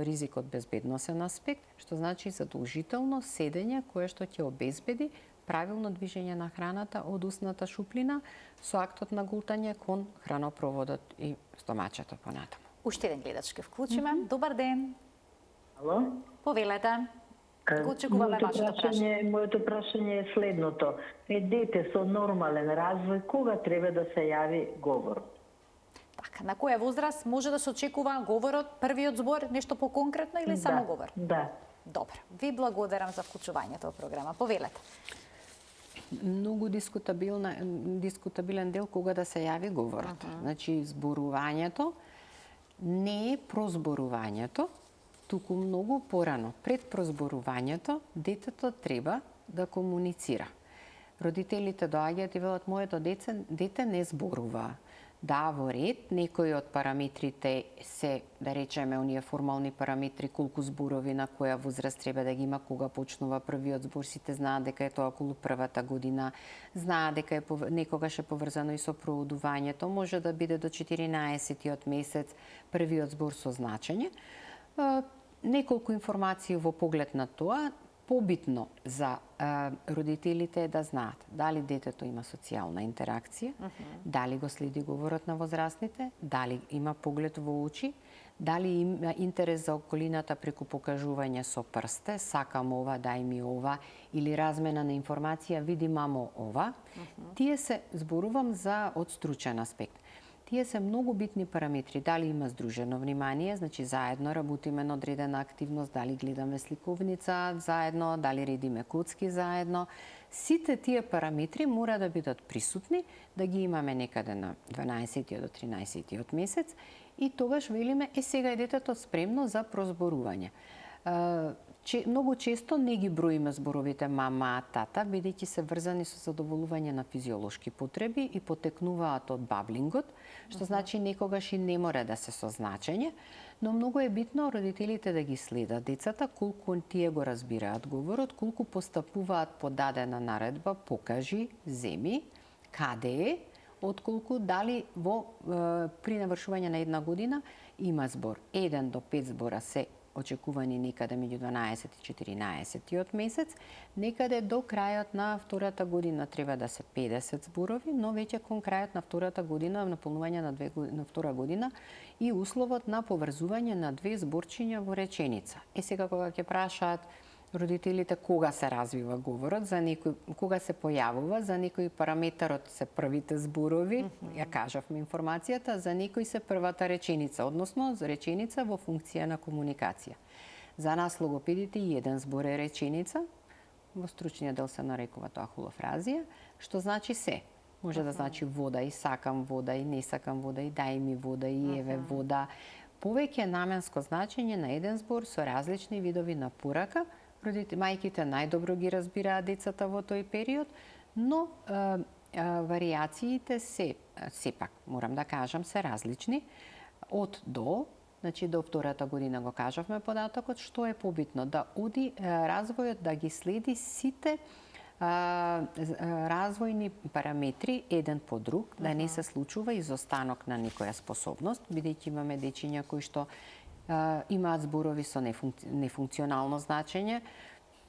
S2: ризик од безбедносен аспект, што значи задолжително седење кое што ќе обезбеди правилно движење на храната од устната шуплина со актот на гултање кон хранопроводот и стомачето понатаму.
S1: Уште еден гледач ке вклучиме. Добар ден.
S4: Ало?
S1: Повелете. Го очекуваме вашето прашање.
S4: Моето прашање е следното. Дете со нормален развој, кога треба да се јави говор?
S1: Така, на која возраст може да се очекува говорот, првиот збор, нешто по-конкретно или само говор?
S4: Да.
S1: Добро. Ви благодарам за вклучувањето во програма. Повелете.
S2: Многу дискутабилен дел кога да се јави говорот. Значи, зборувањето не е прозборувањето, туку многу порано. Пред прозборувањето, детето треба да комуницира. Родителите доаѓаат и велат, моето дете не зборува. Да, во ред, некои од параметрите се, да речеме, оние формални параметри, колку зборови на која возраст треба да ги има, кога почнува првиот збор, сите знаат дека е тоа околу првата година, знаат дека е некогаш е поврзано и со проодувањето, може да биде до 14-тиот месец првиот збор со значење. Неколку информации во поглед на тоа. Побитно за родителите е да знаат дали детето има социјална интеракција, дали го следи говорот на возрастните, дали има поглед во очи, дали има интерес за околината преку покажување со прсте, сакам ова, дај ми ова, или размена на информација, види мамо ова. Тие се, зборувам за од стручен аспект. Тие се многу битни параметри. Дали има здружено внимание, значи заедно работиме на одредена активност, дали гледаме сликовница заедно, дали редиме коцки заедно. Сите тие параметри мора да бидат присутни, да ги имаме некаде на 12 до 13 месец и тогаш велиме, сега е детето спремно за прозборување. Многу често не ги броиме зборовите мама, тата, бидејќи се врзани со задоволување на физиолошки потреби и потекнуваат од баблингот, што значи некогаш и не мора да се со значење, но многу е битно родителите да ги следат децата, колку тие го разбираат говорот, колку постапуваат по дадена наредба, покажи, земи, каде е, отколку дали при навршување на една година има збор. 1 до 5 збора се очекувани некаде меѓу 12 и 14 месец, некаде до крајот на втората година треба да се 50 зборови, но веќе кон крајот на втората година, наполнување на втора година и условот на поврзување на две зборчиња во реченица. Сега кога ќе прашаат родителите кога се развива говорот, за некој кога се појавува, за некој параметарот се првите зборови, ја кажавме информацијата, за некој се првата реченица, односно за реченица во функција на комуникација. За нас логопедите еден збор е реченица, во стручниот дел се нарекува тоа холофразија, што значи се. Може да значи вода и сакам вода и не сакам вода и дај ми вода и еве вода. Повеќе наменско значење на еден збор со различни видови на порака. Мајките најдобро ги разбираат децата во тој период, но вариациите се, сепак, морам да кажам, се различни. Од до, значи до втората година го кажавме податокот, што е побитно? Да оди развојот, да ги следи сите развојни параметри еден по друг, да не се случува изостанок на некоја способност, бидејќи имаме дечиња кои што имаат зборови со нефункционално значење.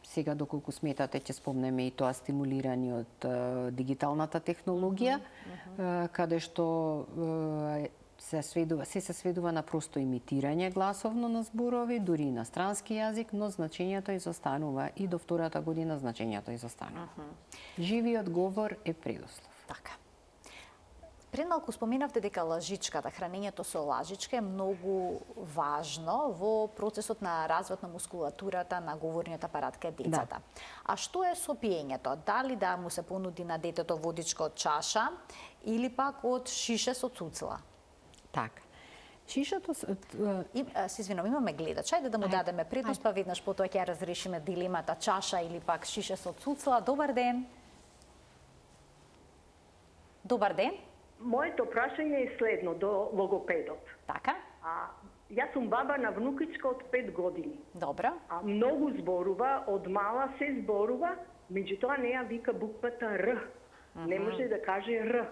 S2: Сега, доколку сметате, ќе спомнеме и тоа стимулирани од дигиталната технологија, каде што се сведува на просто имитирање гласовно на зборови, дури и на странски јазик, но значењето изостанува и до втората година значењето изостанува. Живиот говор е предуслов.
S1: Така. Пред малку споменавте дека лажичката, хранењето со лажичка е многу важно во процесот на развојот на мускулатурата на говорниот апарат кај децата. А што е со пиењето? Дали да му се понуди на детето водичка од чаша или пак од шише со цуцла?
S2: Така. Шишето...
S1: Се извинам, имаме гледач. Ајде да му дадеме предност, па веднаш потоа ќе разрешиме дилемата чаша или пак шише со цуцла. Добар ден. Добар ден.
S5: Моето прашање е следно до логопедот.
S1: Така.
S5: Јас сум баба на внукичка од 5 години.
S1: Добро.
S5: Многу зборува, од мала се зборува, меѓутоа не ја вика буквата Р. Не може да каже Р.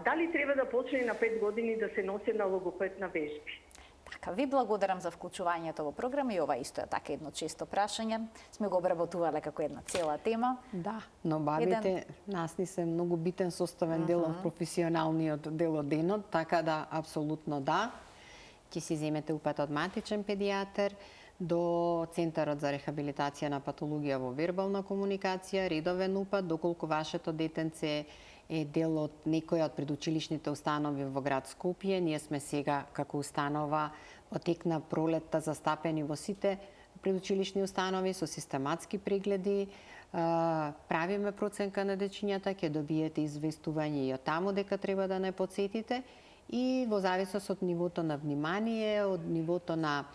S5: Дали треба да почне на 5 години да се носи на логопедна вежби?
S1: Така, ви благодарам за вклучувањето во програма и ова исто е така едно често прашање. Сме го обработувале како една цела тема.
S2: Да, но бабите нас ни се многу битен составен дел од професионалниот дел од денот, така да, апсолутно да. Ќе си земете упат од матичен педијатар до Центарот за рехабилитација на патологија во вербална комуникација, редовен упат, доколку вашето детенце е дел од некоја од предучилишните установи во град Скопје. Ние сме сега како установа во тек на пролетта застапени во сите предучилишни установи со систематски прегледи. Правиме проценка на дечињата, ќе добиете известување и од таму дека треба да не потсетите и во зависност од нивото на внимание, од нивото на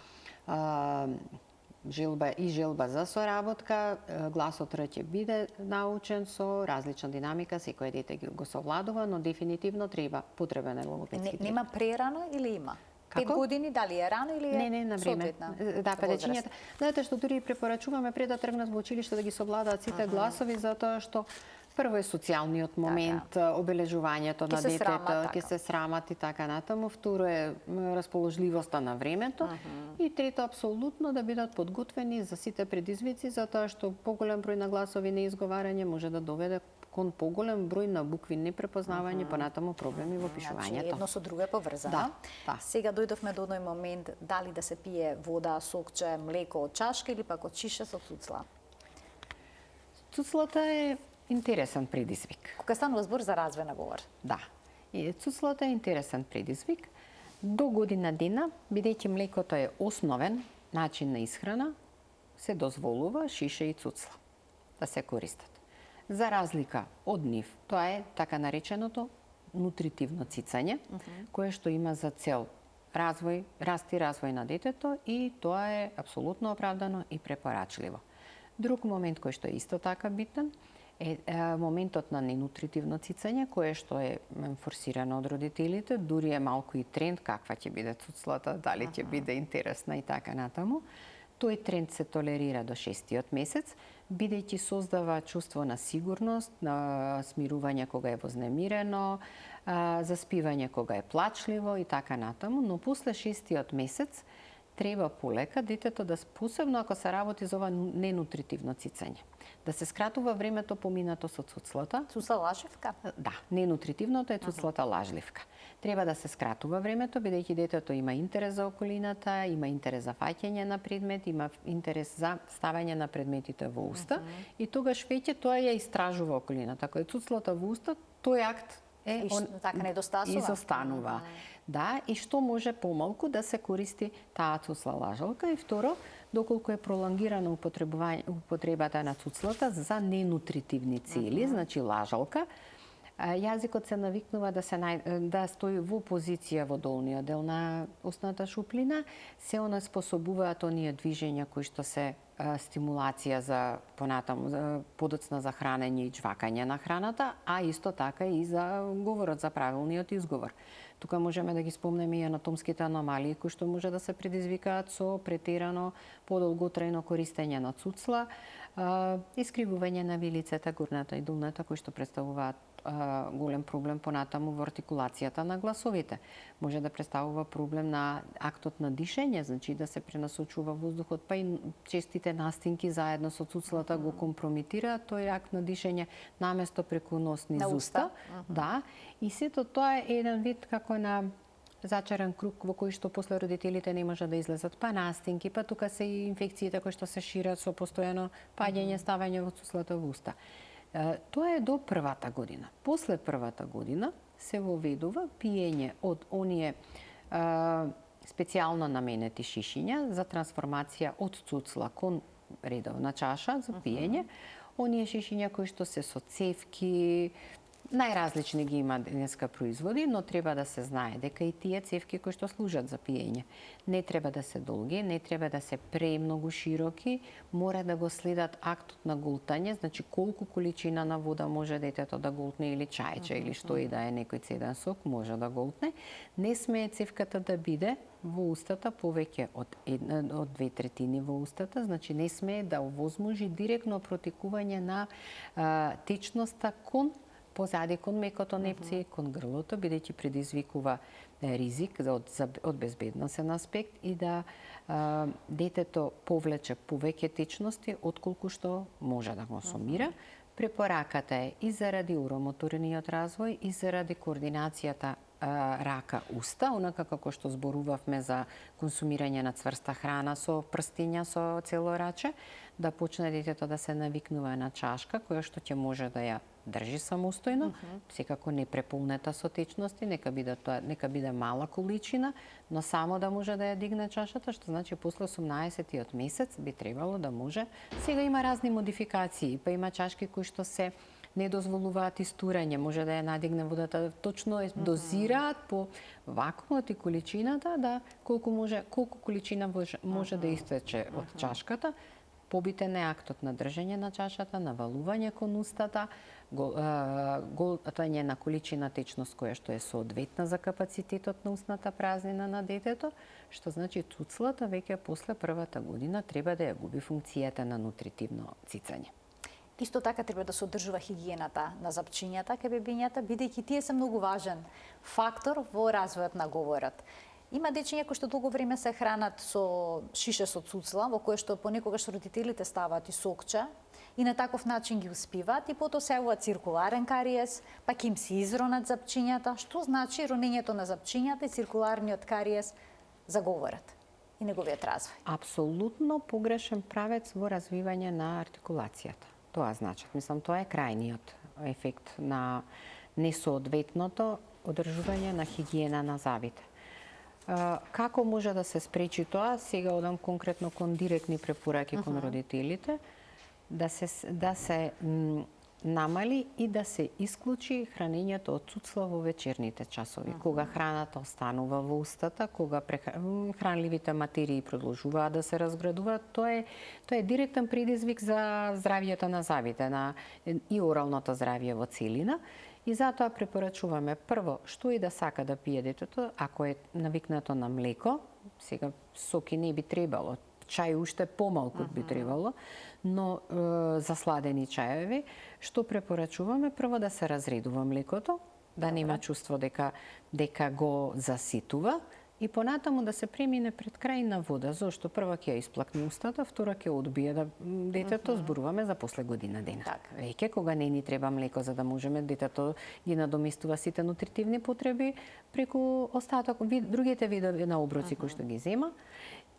S2: желба за соработка, гласот Р ќе биде научен со различна динамика, секој дете го совладува, но дефинитивно потребен е логопедски третман.
S1: Нема прерано или има? 5 години, дали е рано или е
S2: не, на време. Да, па дечињата. Знаете што дури препорачуваме пред да тргнат во училиште да ги совладаат сите гласови, затоа што прво е социјалниот момент, обележувањето на детето, ќе се срамат и така натаму. Второ е расположливоста на времето. И трето, апсолутно да бидат подготвени за сите предизвици, затоа што поголем број на гласови неизговарање може да доведе кон поголем број на букви непрепознавање, понатаму проблеми во пишувањето.
S1: Значи, едно со друго е поврзано.
S2: Да.
S1: Сега дојдовме до оној момент дали да се пие вода, сокче, млеко од чашка или пак од шише со цуцла.
S2: Цуцлата е интересен предизвик.
S1: Кога станува збор за развој на говор.
S2: Да. И цуцлата е интересен предизвик. До година дена, бидејќи млекото е основен начин на исхрана, се дозволува шише и цуцла да се користат. За разлика од нив, тоа е така нареченото нутритивно цицање, кое што има за цел раст и развој на детето и тоа е апсолутно оправдано и препорачливо. Друг момент кој што е исто така битен е моментот на ненутритивно цицање, кое што е форсирано од родителите, дури е малку и тренд каква ќе биде цуцлата, дали ќе биде интересна и така натаму. Тој тренд се толерира до 6-тиот месец, бидејќи создава чувство на сигурност, на смирување кога е вознемирено, заспивање кога е плачливо и така натаму, но после 6-тиот месец треба полека детето да, посебно ако се работи за ова ненутритивно цицање, да се скратува времето поминато со цуцлата.
S1: Цуцла лажливка?
S2: Да, ненутритивното е цуцлата лажливка. Треба да се скратува времето, бидејќи детето има интерес за околината, има интерес за фаќање на предмет, има интерес за ставање на предметите во уста и тогаш веќе тоа ја истражува околината. Ако е цуцлата во уста, тој акт е
S1: така недостасува.
S2: Изостанува. Да, и што може помалку да се користи таа цуцла лажалка. И второ, доколку е пролонгирана употребата на цуцлата за ненутритивни цели, значи лажалка, јазикот се навикнува да стои во позиција во долниот дел на устната шуплина, се онеспособуваат оние движења кои што се стимулација за понатаму за подоцна за хранење и џвакање на храната, а исто така и за говорот, за правилниот изговор. Тука можеме да ги спомнеме и анатомските аномалии кои што може да се предизвикаат со претерано подолготрајно користење на цуцла, искривување на вилицата, горната и долната, кои што представуваат голем проблем понатаму во артикулацијата на гласовите. Може да представува проблем на актот на дишење, значи да се пренасочува воздухот, па и честите настинки заедно со цуцлата го компромитираат тој акт на дишење наместо преку нос низ уста. Да, и сето тоа е еден вид како на зачаран круг во кој што после родителите не можат да излезат, па настинки, па тука се и инфекциите кои што се шират со постојано паѓање, ставање во цуцлата во уста. Тоа е до првата година. После првата година се воведува пиење од оние специјално наменети шишиња за трансформација од цуцла кон редовна чаша за пиење. Оние шишиња кои што се со цевки, најразлични ги има денеска производи, но треба да се знае дека и тие цевки кои што служат за пиење не треба да се долги, не треба да се премногу широки, мора да го следат актот на голтање, значи колку количина на вода може детето да голтне или чајче или што и да е некој цеден сок може да голтне. Не смее цевката да биде во устата повеќе од 2/3 во устата, значи не смее да овозможи директно протекување на течноста кон позади кон мекото непце, кон грлото, бидејќи предизвикува ризик од безбедносен аспект и да детето повлече повеќе течности отколку што може да консумира. Препораката е и заради уромоторниот развој и заради координацијата рака-уста, онака како што зборувавме за консумирање на цврста храна со прстиња со цело раче, да почне детето да се навикнува на чашка која што ќе може да ја држи самостојно, секако не преполнета со течности, нека биде мала количина, но само да може да ја дигне чашата, што значи после 18-тиот месец би требало да може. Сега има разни модификации, па има чашки кои што се не дозволуваат истурање, може да ја надигне водата, точно е дозираат по вакуумот и количината, да колку количина може да истече од чашката. Побитен е актот на држење на чашата, навалување кон устата, голтање на количина течност која што е соодветна за капацитетот на устната празнина на детето, што значи цуцлата веќе после првата година треба да ја губи функцијата на нутритивно цицање.
S1: Исто така треба да се одржува хигиената на запчињата кај бебињата, бидејќи тие се многу важен фактор во развојот на говорот. Има дечиња кои што долго време се хранат со шише со цуцла, во кое што понекогаш родителите ставаат и сокче, и на таков начин ги успиваат и потоа се јавува циркуларен кариес, пак им се изронат запчињата. Што значи ронењето на запчињата и циркуларниот кариес за говорот и неговиот развој?
S2: Апсолутно погрешен правец во развивање на артикулацијата. Тоа значи, тоа е крајниот ефект на несоодветното одржување на хигиена на зъбите. Како може да се спречи тоа? Сега одам конкретно кон директни препораки кон родителите, да се намали и да се исклучи хранењето од цуцла во вечерните часови, кога храната останува во устата, кога хранливите материи продолжуваат да се разградуваат. Тоа е директен предизвик за здравјето на зъбите, и оралното здравје во целина. И затоа препорачуваме прво, што и да сака да пие детето, ако е навикнато на млеко, сега соки не би требало, чај уште помалку би требало, но за сладени чаеви, што препорачуваме прво да се разредува млекото, да нема чувство дека го заситува, и понатаму да се премине пред крај на вода, зашто прва ќе ја исплакне устата, втора ќе одбие да детето, зборуваме за после година дена. Веќе кога не ни треба млеко за да можеме детето ги надоместува сите нутритивни потреби преку остаток другите видови на оброци кои што ги зема,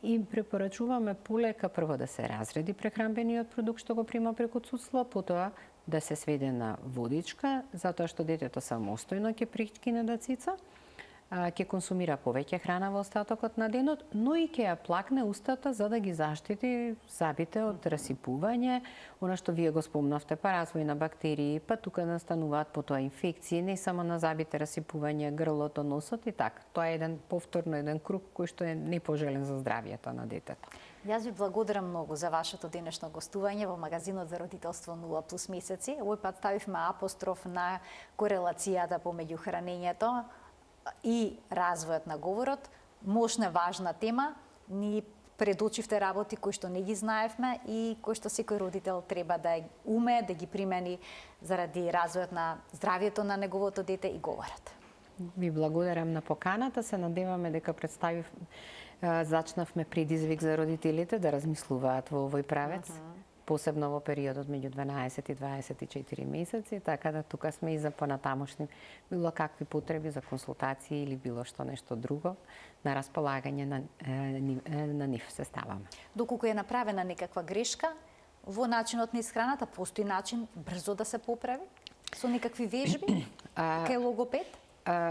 S2: и препорачуваме полека прво да се разреди прехранбениот продукт што го прима преку цуцло, потоа да се сведе на водичка, затоа што детето самостојно ќе прикине да цица, ќе консумира повеќе храна во остатокот на денот, но и ќе ја плакне устата за да ги заштити забите од расипување, она што вие го спомнавте, па развој на бактерии, па тука настануваат потоа инфекции, не само на забите, расипување, грлото, носот и така. Тоа е повторно еден круг кој што е непожелен за здравието на детето.
S1: Јас ви благодарам многу за вашето денешно гостување во магазинот за родителство 0+ месеци. Овој пат ставивме апостроф на корелацијата помеѓу хранењето и развојот на говорот. Мощна, важна тема. Ни предочивте работи кои што не ги знаевме и кои што секој родител треба да уме да ги примени заради развојот на здравието на неговото дете и говорот.
S2: Ви благодарам на поканата, се надеваме дека зачнавме предизвик за родителите да размислуваат во овој правец. Посебно во периодот меѓу 12 и 24 месеци, така да тука сме и за понатамошни било какви потреби за консултации или било што нешто друго, на располагање на нив се ставаме.
S1: Доколку е направена некаква грешка во начинот на исхраната, постои начин брзо да се поправи? Со некакви вежби? Кај логопед?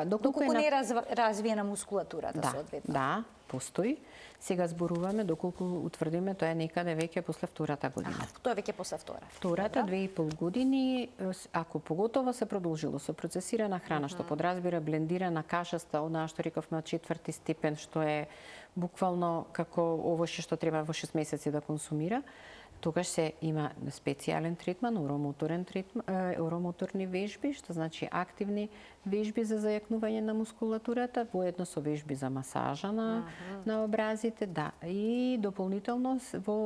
S1: Доколку не е развиена мускулатурата соодветно?
S2: Да, постои. Сега зборуваме доколку утврдиме тоа е некаде веќе после втората година.
S1: Тоа веќе после втора.
S2: Втората 2,5 години, ако поготово се продолжило со процесирана храна, што подразбира блендирана кашаста, онаа што рековме од 4ти степен, што е буквално како овоше што треба во 6 месеци да консумира, тогаш се има специјален третман, уромоторни вежби, што значи активни вежби за зајакнување на мускулатурата, воедно со вежби за масажа на образите, да. И дополнително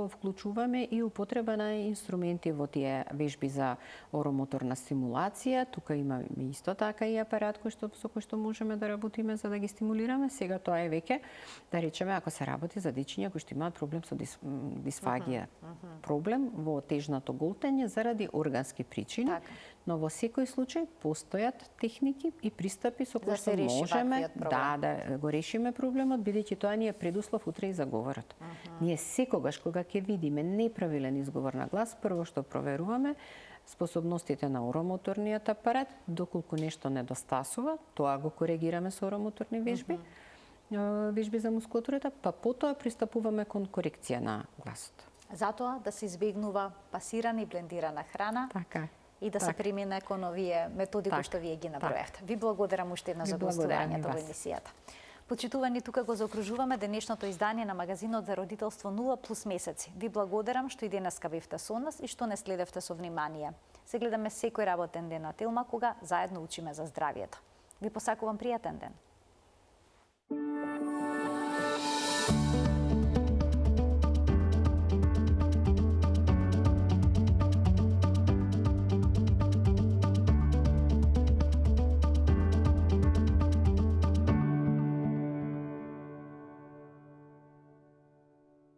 S2: вклучуваме и употреба на инструменти во тие вежби за уромоторна стимулација. Тука имаме исто така и апарат со кој што можеме да работиме за да ги стимулираме. Сега тоа е веќе, да речеме, ако се работи за дечиња кои што имаат проблем со дисфагија, проблем во тежното голтење заради органски причини, но во секој случај постојат техники и пристапи со кои што можеме да го решиме проблемот, бидејќи тоа ни е предуслов утре и за говорот. Ние секогаш кога ќе видиме неправилен изговор на глас, прво што проверуваме способностите на уромоторниот апарат, доколку нешто недостасува, тоа го коригираме со уромоторни вежби, вежби за мускулатурата, па потоа пристапуваме кон корекција на гласот.
S1: Затоа да се избегнува пасирана и блендирана храна и да се премине кон овие методи кои што вие ги наброевте. Ви благодарам уште еднаш за гостувањето во емисијата. Почитувани, тука го заокружуваме денешното издание на магазинот за родителство 0+ месеци. Ви благодарам што и денеска бевте со нас и што не следевте со внимание. Се гледаме секој работен ден на Телма кога заедно учиме за здравието. Ви посакувам пријатен ден.